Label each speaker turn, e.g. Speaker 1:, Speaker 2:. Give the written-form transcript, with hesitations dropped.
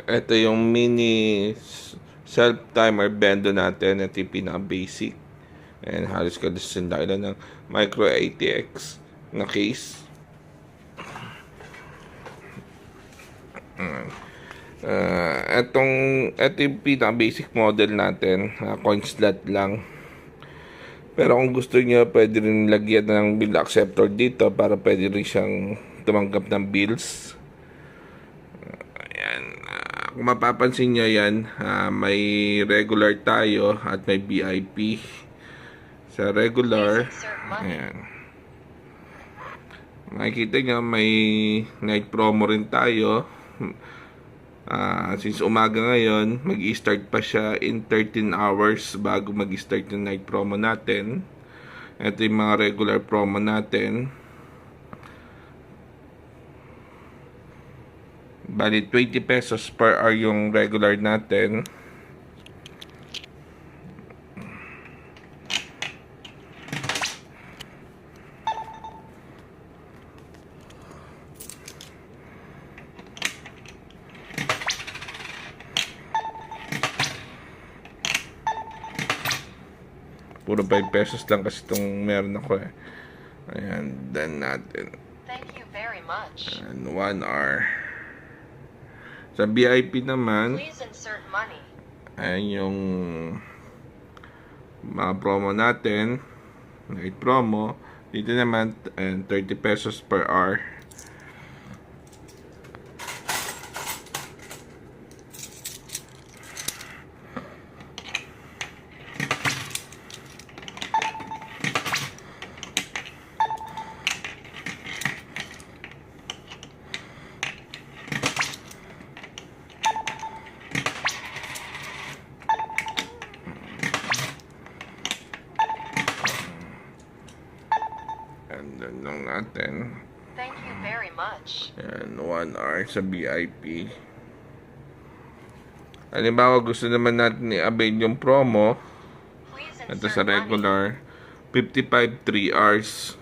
Speaker 1: Ito yung mini self-timer bendo natin. Ito yung pinaka-basic. And halos kadasin tayo ng Micro ATX na case. Ito yung pinaka-basic model natin. Coin slot lang. Pero kung gusto niyo, pwede rin lagyan ng bill acceptor dito para pwede rin siyang tumanggap ng bills. Ayan. Kung mapapansin nyo yan, may regular tayo at may VIP. Sa regular, ayan. Makikita nyo, may night promo rin tayo. Since umaga ngayon, mag-i-start pa siya in 13 hours bago mag-start yung night promo natin. Ito yung mga regular promo natin. Bali, 20 pesos per hour yung regular natin. Puro 5 pesos lang kasi itong meron ako eh. Ayan, done natin.
Speaker 2: Thank you very much.
Speaker 1: And 1 hour. Sa VIP naman,
Speaker 2: Please insert money.
Speaker 1: ayan yung mga promo natin. Night promo. Dito naman, 30 pesos per hour. And then lang natin.
Speaker 2: Thank you very much.
Speaker 1: And 1 hour sa VIP. Halimbawa, gusto naman natin i-avail yung promo.
Speaker 2: Please
Speaker 1: Ito
Speaker 2: insert
Speaker 1: sa
Speaker 2: money.
Speaker 1: regular, 55 3 hours.